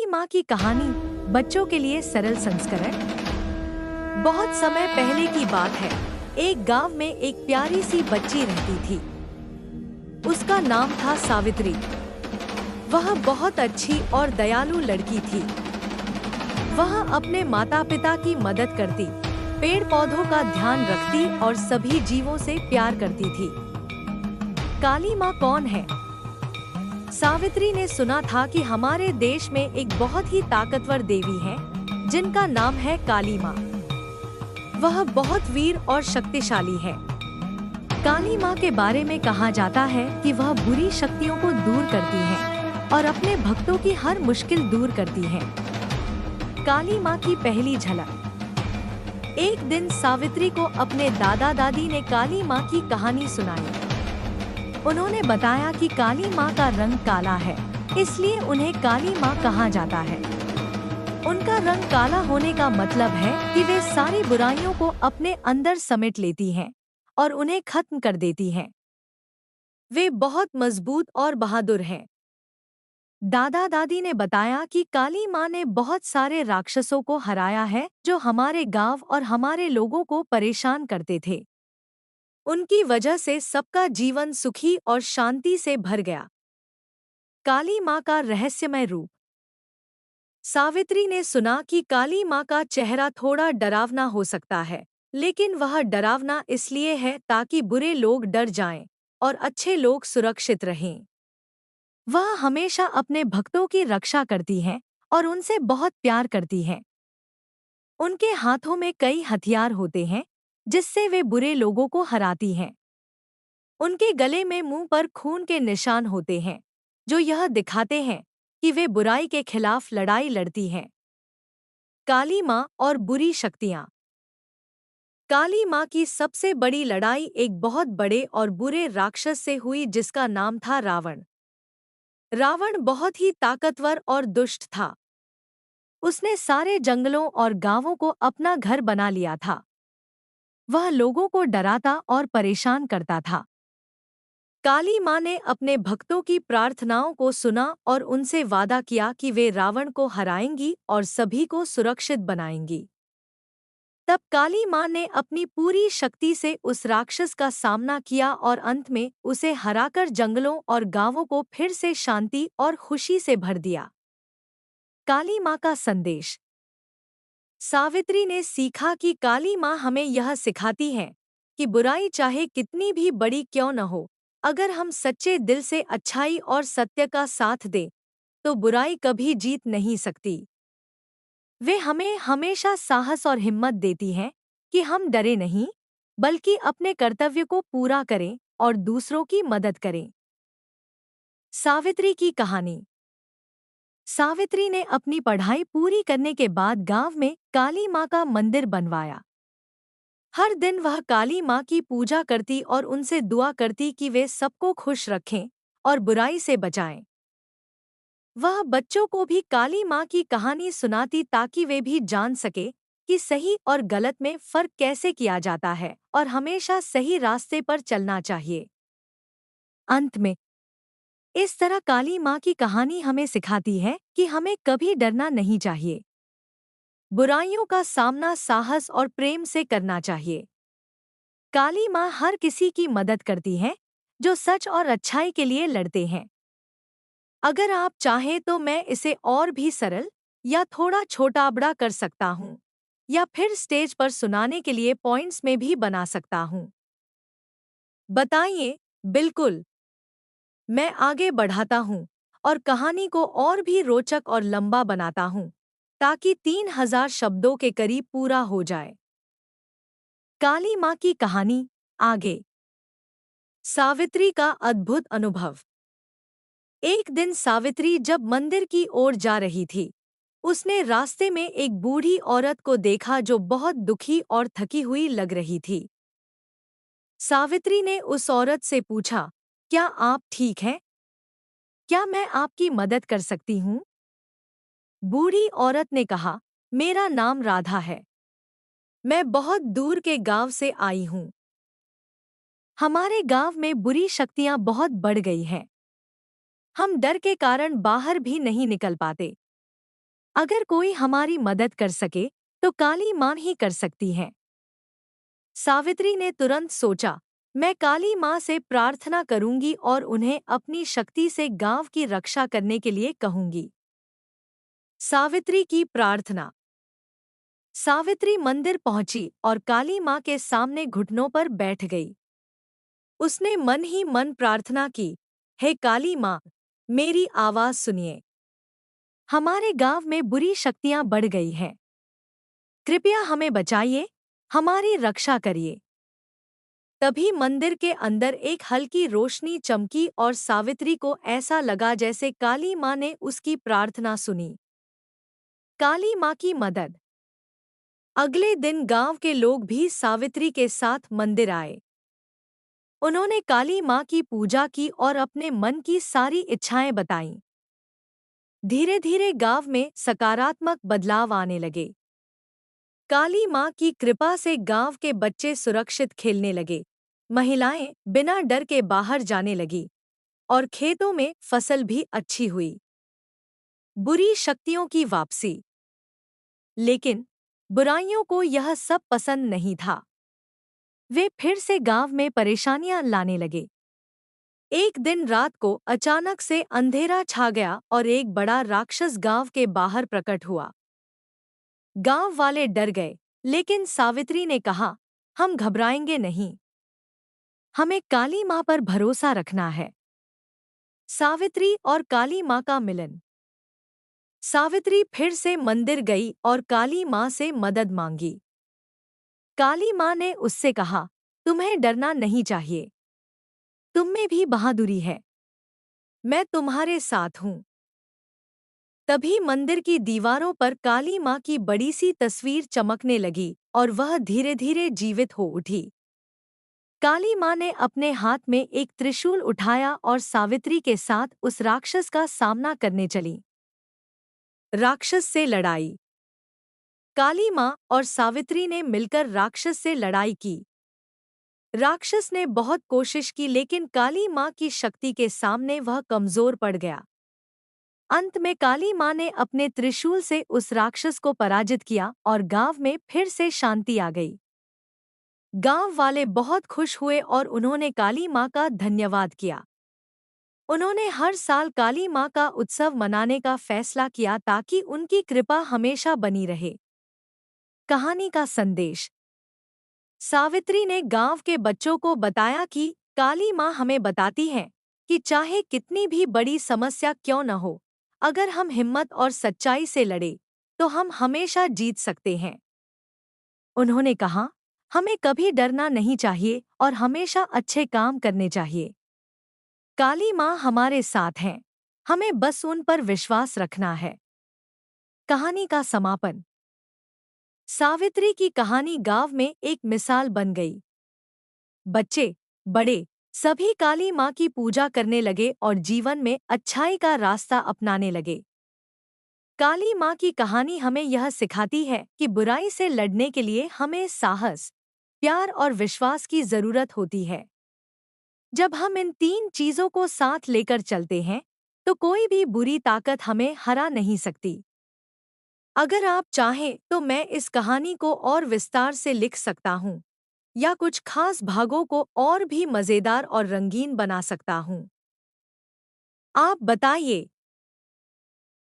काली माँ की कहानी बच्चों के लिए सरल संस्करण। बहुत समय पहले की बात है। एक गांव में एक प्यारी सी बच्ची रहती थी। उसका नाम था सावित्री। वह बहुत अच्छी और दयालु लड़की थी। वह अपने माता पिता की मदद करती, पेड़ पौधों का ध्यान रखती और सभी जीवों से प्यार करती थी। काली माँ कौन है? सावित्री ने सुना था कि हमारे देश में एक बहुत ही ताकतवर देवी है जिनका नाम है काली माँ। वह बहुत वीर और शक्तिशाली है। काली माँ के बारे में कहा जाता है कि वह बुरी शक्तियों को दूर करती है और अपने भक्तों की हर मुश्किल दूर करती है। काली माँ की पहली झलक। एक दिन सावित्री को अपने दादा दादी ने काली माँ की कहानी सुनाई। उन्होंने बताया कि काली माँ का रंग काला है, इसलिए उन्हें काली माँ कहा जाता है। उनका रंग काला होने का मतलब है कि वे सारी बुराइयों को अपने अंदर समेट लेती हैं और उन्हें खत्म कर देती हैं। वे बहुत मजबूत और बहादुर हैं। दादा दादी ने बताया कि काली माँ ने बहुत सारे राक्षसों को हराया है जो हमारे गांव और हमारे लोगों को परेशान करते थे। उनकी वजह से सबका जीवन सुखी और शांति से भर गया। काली माँ का रहस्यमय रूप। सावित्री ने सुना कि काली माँ का चेहरा थोड़ा डरावना हो सकता है, लेकिन वह डरावना इसलिए है ताकि बुरे लोग डर जाएं और अच्छे लोग सुरक्षित रहें। वह हमेशा अपने भक्तों की रक्षा करती हैं और उनसे बहुत प्यार करती हैं। उनके हाथों में कई हथियार होते हैं जिससे वे बुरे लोगों को हराती हैं। उनके गले में मुंह पर खून के निशान होते हैं जो यह दिखाते हैं कि वे बुराई के खिलाफ लड़ाई लड़ती हैं। काली माँ और बुरी शक्तियाँ। काली माँ की सबसे बड़ी लड़ाई एक बहुत बड़े और बुरे राक्षस से हुई जिसका नाम था रावण। रावण बहुत ही ताकतवर और दुष्ट था। उसने सारे जंगलों और गांवों को अपना घर बना लिया था। वह लोगों को डराता और परेशान करता था। काली माँ ने अपने भक्तों की प्रार्थनाओं को सुना और उनसे वादा किया कि वे रावण को हराएंगी और सभी को सुरक्षित बनाएंगी। तब काली माँ ने अपनी पूरी शक्ति से उस राक्षस का सामना किया और अंत में उसे हराकर जंगलों और गांवों को फिर से शांति और खुशी से भर दिया। काली माँ का संदेश। सावित्री ने सीखा कि काली माँ हमें यह सिखाती है कि बुराई चाहे कितनी भी बड़ी क्यों न हो, अगर हम सच्चे दिल से अच्छाई और सत्य का साथ दें, तो बुराई कभी जीत नहीं सकती। वे हमें हमेशा साहस और हिम्मत देती हैं कि हम डरे नहीं, बल्कि अपने कर्तव्य को पूरा करें और दूसरों की मदद करें। सावित्री की कहानी। सावित्री ने अपनी पढ़ाई पूरी करने के बाद गांव में काली माँ का मंदिर बनवाया। हर दिन वह काली माँ की पूजा करती और उनसे दुआ करती कि वे सबको खुश रखें और बुराई से बचाएं। वह बच्चों को भी काली माँ की कहानी सुनाती ताकि वे भी जान सके कि सही और गलत में फर्क कैसे किया जाता है और हमेशा सही रास्ते पर चलना चाहिए। अंत में, इस तरह काली माँ की कहानी हमें सिखाती है कि हमें कभी डरना नहीं चाहिए। बुराइयों का सामना साहस और प्रेम से करना चाहिए। काली माँ हर किसी की मदद करती है जो सच और अच्छाई के लिए लड़ते हैं। अगर आप चाहें तो मैं इसे और भी सरल या थोड़ा छोटा बड़ा कर सकता हूँ, या फिर स्टेज पर सुनाने के लिए पॉइंट्स में भी बना सकता हूँ। बताइए। बिल्कुल, मैं आगे बढ़ाता हूँ और कहानी को और भी रोचक और लंबा बनाता हूँ ताकि 3000 शब्दों के करीब पूरा हो जाए। काली माँ की कहानी आगे। सावित्री का अद्भुत अनुभव। एक दिन सावित्री जब मंदिर की ओर जा रही थी, उसने रास्ते में एक बूढ़ी औरत को देखा जो बहुत दुखी और थकी हुई लग रही थी। सावित्री ने उस औरत से पूछा, क्या आप ठीक हैं? क्या मैं आपकी मदद कर सकती हूँ? बूढ़ी औरत ने कहा, मेरा नाम राधा है। मैं बहुत दूर के गांव से आई हूँ। हमारे गांव में बुरी शक्तियाँ बहुत बढ़ गई हैं। हम डर के कारण बाहर भी नहीं निकल पाते। अगर कोई हमारी मदद कर सके तो काली माँ ही कर सकती है। सावित्री ने तुरंत सोचा, मैं काली माँ से प्रार्थना करूंगी और उन्हें अपनी शक्ति से गांव की रक्षा करने के लिए कहूंगी। सावित्री की प्रार्थना। सावित्री मंदिर पहुंची और काली माँ के सामने घुटनों पर बैठ गई। उसने मन ही मन प्रार्थना की, हे काली माँ, मेरी आवाज सुनिए। हमारे गांव में बुरी शक्तियां बढ़ गई हैं। कृपया हमें बचाइए, हमारी रक्षा करिए। तभी मंदिर के अंदर एक हल्की रोशनी चमकी और सावित्री को ऐसा लगा जैसे काली माँ ने उसकी प्रार्थना सुनी। काली माँ की मदद। अगले दिन गांव के लोग भी सावित्री के साथ मंदिर आए। उन्होंने काली माँ की पूजा की और अपने मन की सारी इच्छाएं बताईं। धीरे धीरे गांव में सकारात्मक बदलाव आने लगे। काली माँ की कृपा से गांव के बच्चे सुरक्षित खेलने लगे, महिलाएं बिना डर के बाहर जाने लगी और खेतों में फसल भी अच्छी हुई। बुरी शक्तियों की वापसी। लेकिन बुराइयों को यह सब पसंद नहीं था। वे फिर से गांव में परेशानियां लाने लगे। एक दिन रात को अचानक से अंधेरा छा गया और एक बड़ा राक्षस गांव के बाहर प्रकट हुआ। गांव वाले डर गए, लेकिन सावित्री ने कहा, हम घबराएंगे नहीं। हमें काली माँ पर भरोसा रखना है। सावित्री और काली माँ का मिलन। सावित्री फिर से मंदिर गई और काली माँ से मदद मांगी। काली माँ ने उससे कहा, तुम्हें डरना नहीं चाहिए। तुम में भी बहादुरी है। मैं तुम्हारे साथ हूँ। तभी मंदिर की दीवारों पर काली माँ की बड़ी सी तस्वीर चमकने लगी और वह धीरे धीरे जीवित हो उठी। काली माँ ने अपने हाथ में एक त्रिशूल उठाया और सावित्री के साथ उस राक्षस का सामना करने चली। राक्षस से लड़ाई। काली माँ और सावित्री ने मिलकर राक्षस से लड़ाई की। राक्षस ने बहुत कोशिश की, लेकिन काली माँ की शक्ति के सामने वह कमजोर पड़ गया। अंत में काली माँ ने अपने त्रिशूल से उस राक्षस को पराजित किया और गांव में फिर से शांति आ गई। गांव वाले बहुत खुश हुए और उन्होंने काली माँ का धन्यवाद किया। उन्होंने हर साल काली माँ का उत्सव मनाने का फैसला किया ताकि उनकी कृपा हमेशा बनी रहे। कहानी का संदेश। सावित्री ने गांव के बच्चों को बताया कि काली माँ हमें बताती है कि चाहे कितनी भी बड़ी समस्या क्यों न हो, अगर हम हिम्मत और सच्चाई से लड़े तो हम हमेशा जीत सकते हैं। उन्होंने कहा, हमें कभी डरना नहीं चाहिए और हमेशा अच्छे काम करने चाहिए। काली माँ हमारे साथ हैं, हमें बस उन पर विश्वास रखना है। कहानी का समापन। सावित्री की कहानी गांव में एक मिसाल बन गई। बच्चे, बड़े, सभी काली माँ की पूजा करने लगे और जीवन में अच्छाई का रास्ता अपनाने लगे। काली माँ की कहानी हमें यह सिखाती है कि बुराई से लड़ने के लिए हमें साहस, प्यार और विश्वास की जरूरत होती है। जब हम इन तीन चीजों को साथ लेकर चलते हैं, तो कोई भी बुरी ताकत हमें हरा नहीं सकती। अगर आप चाहें तो मैं इस कहानी को और विस्तार से लिख सकता हूँ या कुछ खास भागों को और भी मजेदार और रंगीन बना सकता हूँ। आप बताइए,